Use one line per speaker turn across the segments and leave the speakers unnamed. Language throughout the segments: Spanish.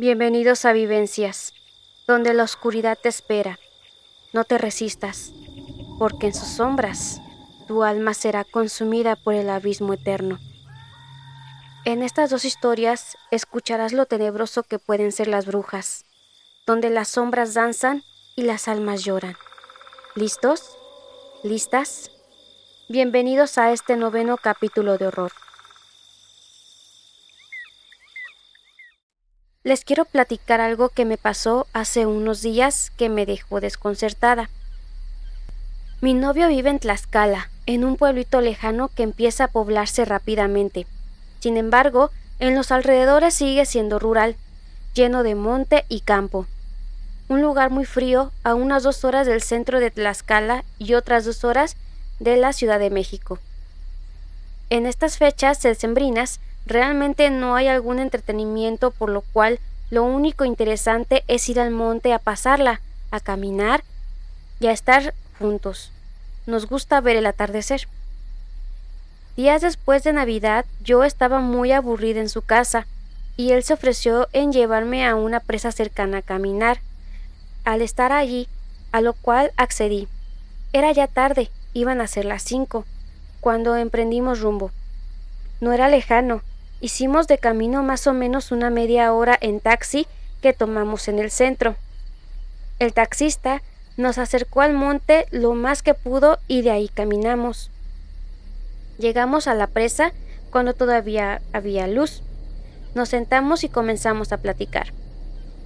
Bienvenidos a Vivencias, donde la oscuridad te espera. No te resistas, porque en sus sombras tu alma será consumida por el abismo eterno. En estas dos historias escucharás lo tenebroso que pueden ser las brujas, donde las sombras danzan y las almas lloran. ¿Listos? ¿Listas? Bienvenidos a este 9º capítulo de horror. Les quiero platicar algo que me pasó hace unos días que me dejó desconcertada. Mi novio vive en Tlaxcala, en un pueblito lejano que empieza a poblarse rápidamente. Sin embargo, en los alrededores sigue siendo rural, lleno de monte y campo. Un lugar muy frío, a unas 2 horas del centro de Tlaxcala y otras 2 horas de la Ciudad de México. En estas fechas decembrinas, realmente no hay algún entretenimiento, por lo cual lo único interesante es ir al monte a pasarla, a caminar y a estar juntos. Nos gusta ver el atardecer. Días después de Navidad, yo estaba muy aburrida en su casa y él se ofreció en llevarme a una presa cercana a caminar. Al estar allí, a lo cual accedí. Era ya tarde, iban a ser las 5, cuando emprendimos rumbo. No era lejano, hicimos de camino más o menos una media hora en taxi que tomamos en el centro. El taxista nos acercó al monte lo más que pudo y de ahí caminamos. Llegamos a la presa cuando todavía había luz. Nos sentamos y comenzamos a platicar.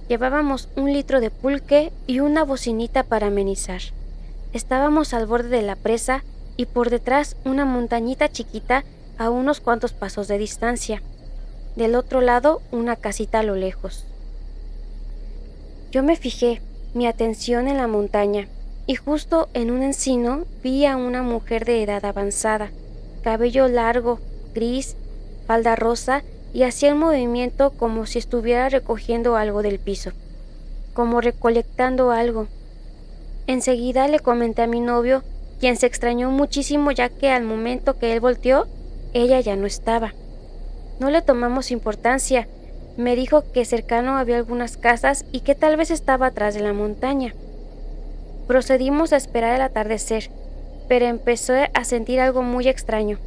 Llevábamos 1 litro de pulque y una bocinita para amenizar. Estábamos al borde de la presa y por detrás una montañita chiquita a unos cuantos pasos de distancia. Del otro lado, una casita a lo lejos. Yo me fijé mi atención en la montaña y justo en un encino vi a una mujer de edad avanzada, cabello largo, gris, falda rosa y hacía un movimiento como si estuviera recogiendo algo del piso, como recolectando algo. Enseguida le comenté a mi novio, quien se extrañó muchísimo ya que al momento que él volteó, ella ya no estaba. No le tomamos importancia. Me dijo que cercano había algunas casas y que tal vez estaba atrás de la montaña. Procedimos a esperar el atardecer, pero empecé a sentir algo muy extraño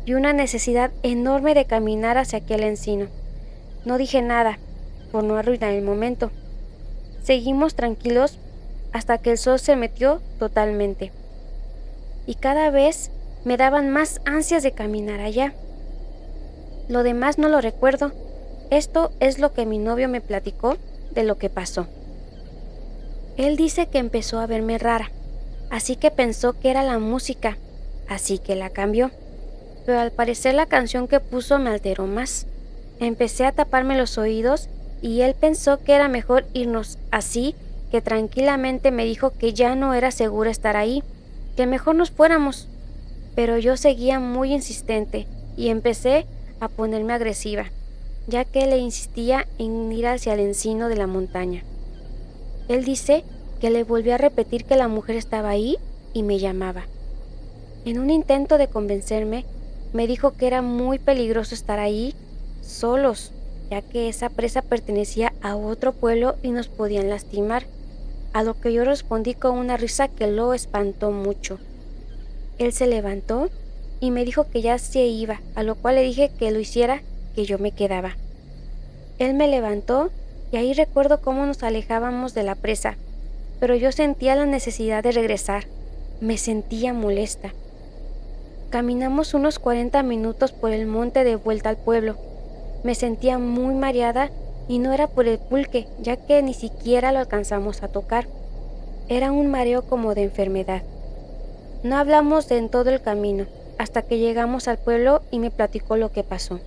y una necesidad enorme de caminar hacia aquel encino. No dije nada, por no arruinar el momento. Seguimos tranquilos hasta que el sol se metió totalmente. Y cada vez me daban más ansias de caminar allá. Lo demás no lo recuerdo. Esto es lo que mi novio me platicó de lo que pasó. Él dice que empezó a verme rara, así que pensó que era la música, así que la cambió. Pero al parecer la canción que puso me alteró más. Empecé a taparme los oídos y él pensó que era mejor irnos, así que tranquilamente me dijo que ya no era seguro estar ahí, que mejor nos fuéramos. Pero yo seguía muy insistente y empecé a ponerme agresiva, ya que le insistía en ir hacia el encino de la montaña. Él dice que le volví a repetir que la mujer estaba ahí y me llamaba. En un intento de convencerme, me dijo que era muy peligroso estar ahí solos, ya que esa presa pertenecía a otro pueblo y nos podían lastimar, a lo que yo respondí con una risa que lo espantó mucho. Él se levantó y me dijo que ya se iba, a lo cual le dije que lo hiciera, que yo me quedaba. Él me levantó y ahí recuerdo cómo nos alejábamos de la presa, pero yo sentía la necesidad de regresar. Me sentía molesta. Caminamos unos 40 minutos por el monte de vuelta al pueblo. Me sentía muy mareada y no era por el pulque, ya que ni siquiera lo alcanzamos a tocar. Era un mareo como de enfermedad. No hablamos en todo el camino, hasta que llegamos al pueblo y me platicó lo que pasó.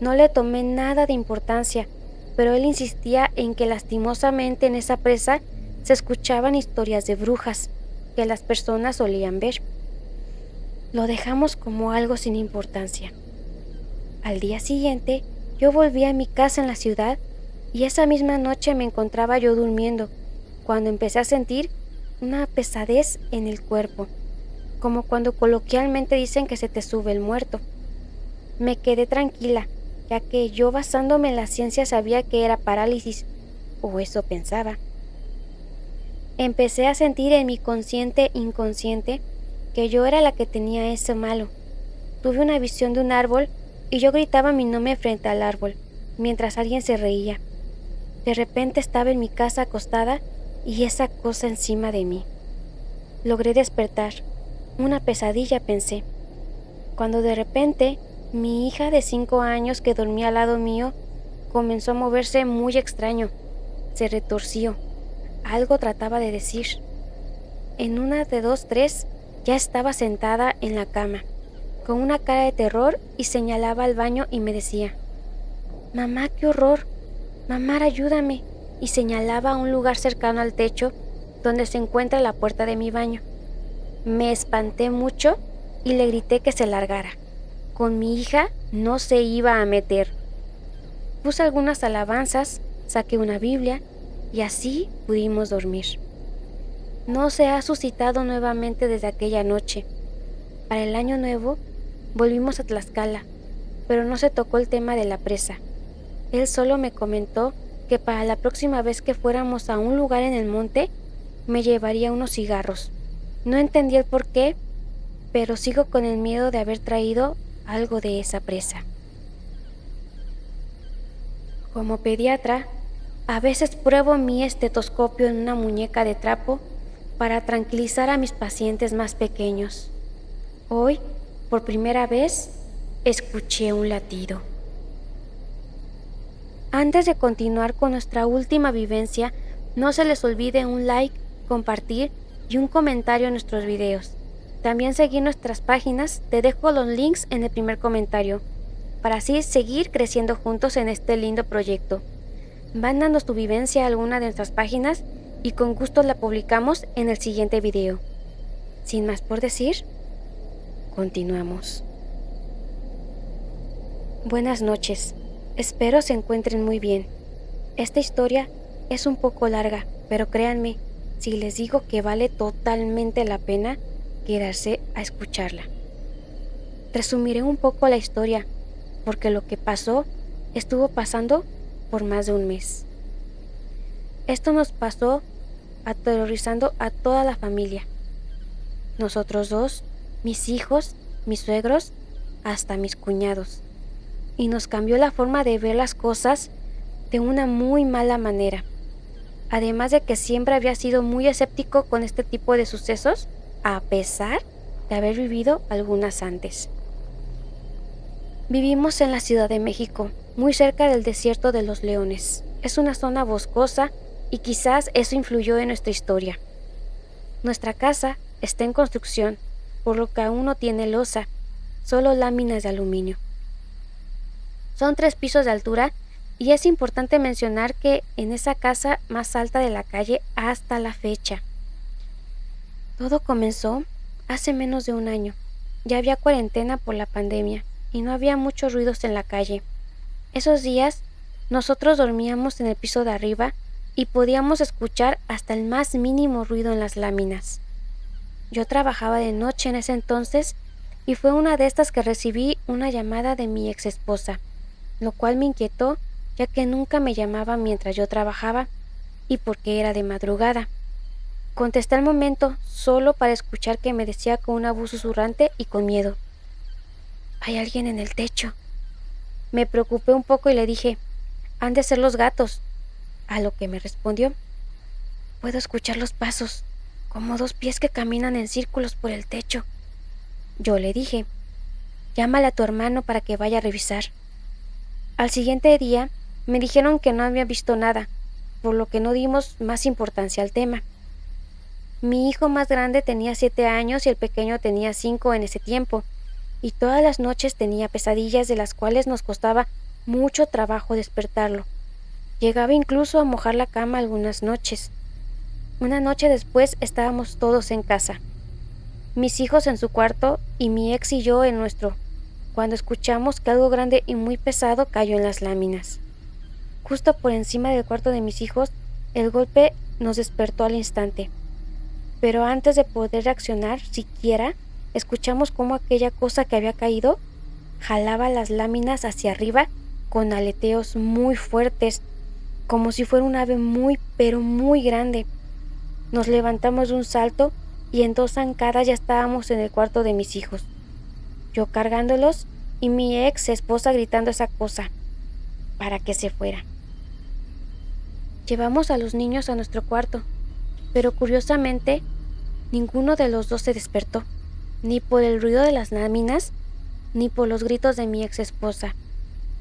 No le tomé nada de importancia, pero él insistía en que lastimosamente en esa presa se escuchaban historias de brujas que las personas solían ver. Lo dejamos como algo sin importancia. Al día siguiente, yo volví a mi casa en la ciudad y esa misma noche me encontraba yo durmiendo, cuando empecé a sentir una pesadez en el cuerpo, como cuando coloquialmente dicen que se te sube el muerto. Me quedé tranquila ya que yo basándome en la ciencia sabía que era parálisis, o eso pensaba. Empecé a sentir en mi consciente inconsciente que yo era la que tenía ese malo. Tuve una visión de un árbol y yo gritaba mi nombre frente al árbol, mientras alguien se reía. De repente estaba en mi casa acostada y esa cosa encima de mí. Logré despertar. Una pesadilla, pensé. Cuando de repente, mi hija de 5 años que dormía al lado mío comenzó a moverse muy extraño. Se retorció. Algo trataba de decir. En una de 2, 3, ya estaba sentada en la cama, con una cara de terror y señalaba al baño y me decía: «Mamá, qué horror. Mamá, ayúdame», y señalaba a un lugar cercano al techo donde se encuentra la puerta de mi baño. Me espanté mucho y le grité que se largara. Con mi hija no se iba a meter. Puse algunas alabanzas, saqué una Biblia y así pudimos dormir. No se ha suscitado nuevamente desde aquella noche. Para el año nuevo volvimos a Tlaxcala, pero no se tocó el tema de la presa. Él solo me comentó que para la próxima vez que fuéramos a un lugar en el monte, me llevaría unos cigarros. No entendí el por qué, pero sigo con el miedo de haber traído algo de esa presa. Como pediatra, a veces pruebo mi estetoscopio en una muñeca de trapo para tranquilizar a mis pacientes más pequeños. Hoy, por primera vez, escuché un latido. Antes de continuar con nuestra última vivencia, no se les olvide un like, compartir y un comentario en nuestros videos. También seguir nuestras páginas, te dejo los links en el primer comentario, para así seguir creciendo juntos en este lindo proyecto. Mándanos tu vivencia a alguna de nuestras páginas y con gusto la publicamos en el siguiente video. Sin más por decir, continuamos. Buenas noches. Espero se encuentren muy bien. Esta historia es un poco larga, pero créanme, si les digo que vale totalmente la pena quedarse a escucharla. Resumiré un poco la historia, porque lo que pasó estuvo pasando por más de un mes. Esto nos pasó aterrorizando a toda la familia. Nosotros dos, mis hijos, mis suegros, hasta mis cuñados. Y nos cambió la forma de ver las cosas de una muy mala manera. Además de que siempre había sido muy escéptico con este tipo de sucesos, a pesar de haber vivido algunas antes. Vivimos en la Ciudad de México, muy cerca del desierto de los Leones. Es una zona boscosa y quizás eso influyó en nuestra historia. Nuestra casa está en construcción, por lo que aún no tiene losa, solo láminas de aluminio. Son 3 pisos de altura y es importante mencionar que en esa casa más alta de la calle hasta la fecha. Todo comenzó hace menos de un año. Ya había cuarentena por la pandemia y no había muchos ruidos en la calle. Esos días nosotros dormíamos en el piso de arriba y podíamos escuchar hasta el más mínimo ruido en las láminas. Yo trabajaba de noche en ese entonces y fue una de estas que recibí una llamada de mi ex esposa, lo cual me inquietó ya que nunca me llamaba mientras yo trabajaba y porque era de madrugada. Contesté al momento solo para escuchar que me decía con una voz susurrante y con miedo: «Hay alguien en el techo». Me preocupé un poco y le dije: «Han de ser los gatos», a lo que me respondió: «Puedo escuchar los pasos, como 2 pies que caminan en círculos por el techo». Yo le dije: «Llámale a tu hermano para que vaya a revisar». Al siguiente día me dijeron que no había visto nada, por lo que no dimos más importancia al tema. Mi hijo más grande tenía 7 años y el pequeño tenía 5 en ese tiempo, y todas las noches tenía pesadillas de las cuales nos costaba mucho trabajo despertarlo. Llegaba incluso a mojar la cama algunas noches. Una noche después estábamos todos en casa, mis hijos en su cuarto y mi ex y yo en nuestro, cuando escuchamos que algo grande y muy pesado cayó en las láminas. Justo por encima del cuarto de mis hijos, el golpe nos despertó al instante. Pero antes de poder reaccionar siquiera, escuchamos cómo aquella cosa que había caído jalaba las láminas hacia arriba con aleteos muy fuertes, como si fuera un ave muy, pero muy grande. Nos levantamos de un salto y en 2 zancadas ya estábamos en el cuarto de mis hijos. Yo cargándolos y mi ex esposa gritando esa cosa para que se fuera. Llevamos a los niños a nuestro cuarto, pero curiosamente ninguno de los dos se despertó, ni por el ruido de las láminas, ni por los gritos de mi ex esposa,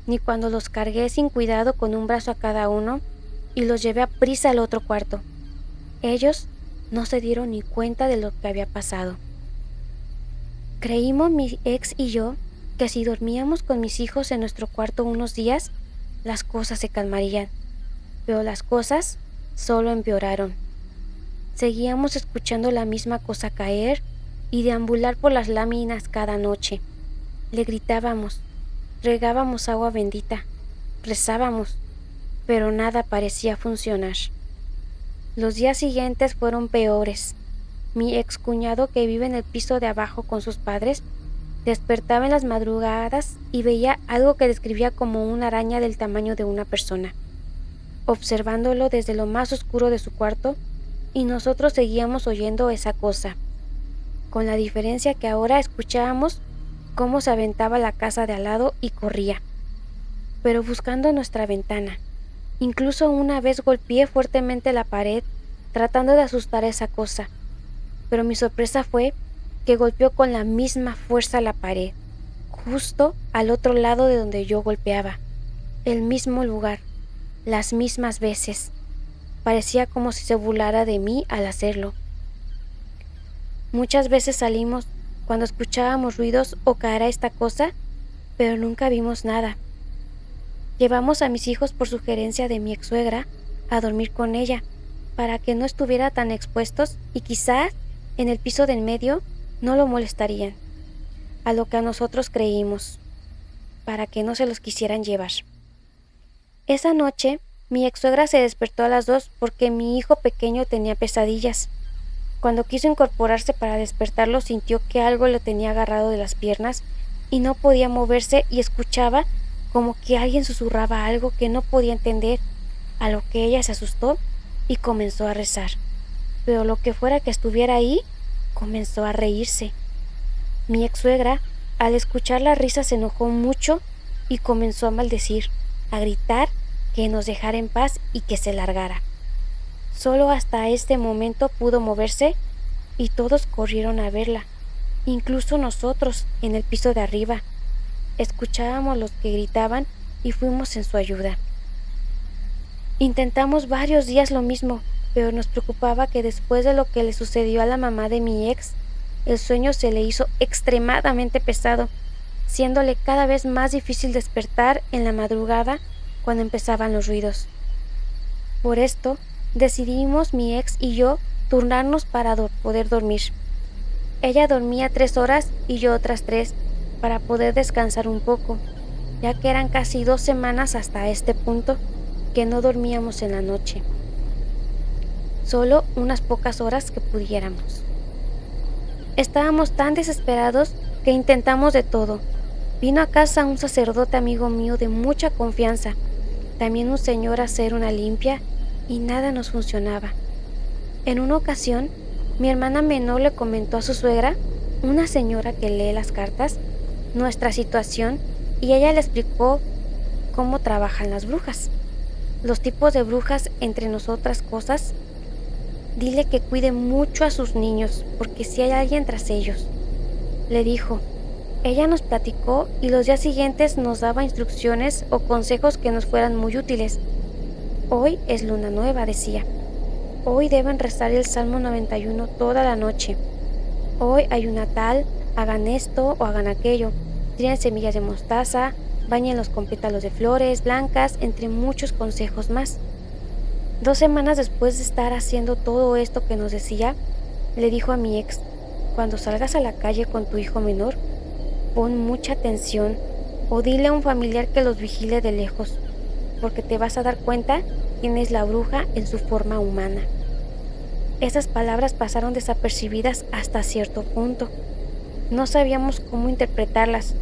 ni cuando los cargué sin cuidado con un brazo a cada uno y los llevé a prisa al otro cuarto. Ellos no se dieron ni cuenta de lo que había pasado. Creímos mi ex y yo que si dormíamos con mis hijos en nuestro cuarto unos días, las cosas se calmarían, pero las cosas solo empeoraron. Seguíamos escuchando la misma cosa caer y deambular por las láminas cada noche. Le gritábamos, regábamos agua bendita, rezábamos, pero nada parecía funcionar. Los días siguientes fueron peores. Mi excuñado, que vive en el piso de abajo con sus padres, despertaba en las madrugadas y veía algo que describía como una araña del tamaño de una persona, observándolo desde lo más oscuro de su cuarto, y nosotros seguíamos oyendo esa cosa, con la diferencia que ahora escuchábamos cómo se aventaba la casa de al lado y corría, pero buscando nuestra ventana. Incluso una vez golpeé fuertemente la pared tratando de asustar a esa cosa, pero mi sorpresa fue que golpeó con la misma fuerza la pared, justo al otro lado de donde yo golpeaba, el mismo lugar, las mismas veces. Parecía como si se burlara de mí al hacerlo. Muchas veces salimos cuando escuchábamos ruidos o caer a esta cosa, pero nunca vimos nada. Llevamos a mis hijos por sugerencia de mi ex-suegra a dormir con ella, para que no estuviera tan expuestos y quizás en el piso del medio no lo molestarían, a lo que a nosotros creímos, para que no se los quisieran llevar. Esa noche, mi ex-suegra se despertó a las 2 porque mi hijo pequeño tenía pesadillas. Cuando quiso incorporarse para despertarlo, sintió que algo lo tenía agarrado de las piernas y no podía moverse, y escuchaba como que alguien susurraba algo que no podía entender, a lo que ella se asustó y comenzó a rezar. Pero lo que fuera que estuviera ahí, comenzó a reírse. Mi ex-suegra, al escuchar la risa, se enojó mucho y comenzó a maldecir, a gritar que nos dejara en paz y que se largara. Solo hasta este momento pudo moverse y todos corrieron a verla, incluso nosotros en el piso de arriba. Escuchábamos los que gritaban y fuimos en su ayuda. Intentamos varios días lo mismo, pero nos preocupaba que después de lo que le sucedió a la mamá de mi ex, el sueño se le hizo extremadamente pesado, siéndole cada vez más difícil despertar en la madrugada cuando empezaban los ruidos. Por esto, decidimos mi ex y yo turnarnos para poder dormir. Ella dormía 3 horas y yo otras 3 para poder descansar un poco, ya que eran casi 2 semanas hasta este punto que no dormíamos en la noche. Solo unas pocas horas que pudiéramos. Estábamos tan desesperados que intentamos de todo. Vino a casa un sacerdote amigo mío de mucha confianza, también un señor a hacer una limpia, y nada nos funcionaba. En una ocasión, mi hermana menor le comentó a su suegra, una señora que lee las cartas, nuestra situación, y ella le explicó cómo trabajan las brujas, los tipos de brujas, entre nosotras cosas. Dile que cuide mucho a sus niños, porque si hay alguien tras ellos, le dijo. Ella nos platicó y los días siguientes nos daba instrucciones o consejos que nos fueran muy útiles. Hoy es luna nueva, decía. Hoy deben rezar el Salmo 91 toda la noche. Hoy hay una tal, hagan esto o hagan aquello. Tiren semillas de mostaza, báñenlos con pétalos de flores blancas, entre muchos consejos más. 2 semanas después de estar haciendo todo esto que nos decía, le dijo a mi ex, cuando salgas a la calle con tu hijo menor, pon mucha atención o dile a un familiar que los vigile de lejos, porque te vas a dar cuenta quién es la bruja en su forma humana. Esas palabras pasaron desapercibidas hasta cierto punto. No sabíamos cómo interpretarlas,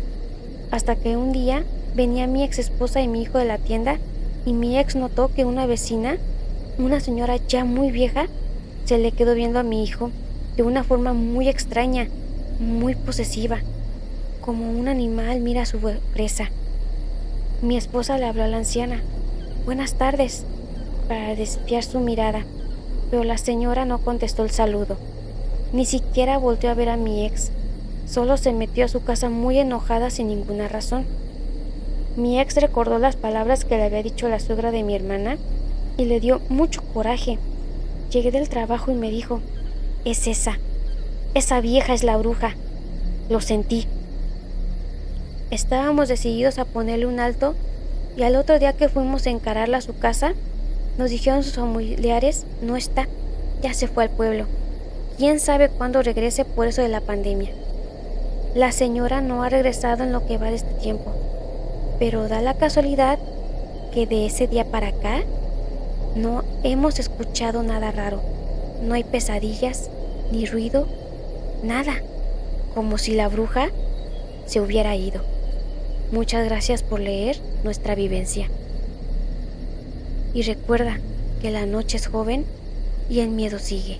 hasta que un día Venía mi ex esposa y mi hijo de la tienda y mi ex notó que una vecina, una señora ya muy vieja, se le quedó viendo a mi hijo de una forma muy extraña, muy posesiva, como un animal mira a su presa. Mi esposa le habló a la anciana: «Buenas tardes», para desviar su mirada, pero la señora no contestó el saludo. Ni siquiera volteó a ver a mi ex, solo se metió a su casa muy enojada sin ninguna razón. Mi ex recordó las palabras que le había dicho la suegra de mi hermana y le dio mucho coraje. Llegué del trabajo y me dijo: «Es esa vieja es la bruja». Lo sentí. Estábamos decididos a ponerle un alto y al otro día que fuimos a encararla a su casa, nos dijeron sus familiares: «No está, ya se fue al pueblo. Quién sabe cuándo regrese por eso de la pandemia». La señora no ha regresado en lo que va de este tiempo, pero da la casualidad que de ese día para acá no hemos escuchado nada raro. No hay pesadillas, ni ruido, nada, como si la bruja se hubiera ido. Muchas gracias por leer nuestra vivencia. Y recuerda que la noche es joven y el miedo sigue.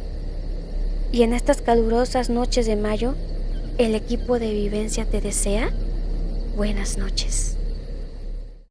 Y en estas calurosas noches de mayo, el equipo de Vivencia te desea buenas noches.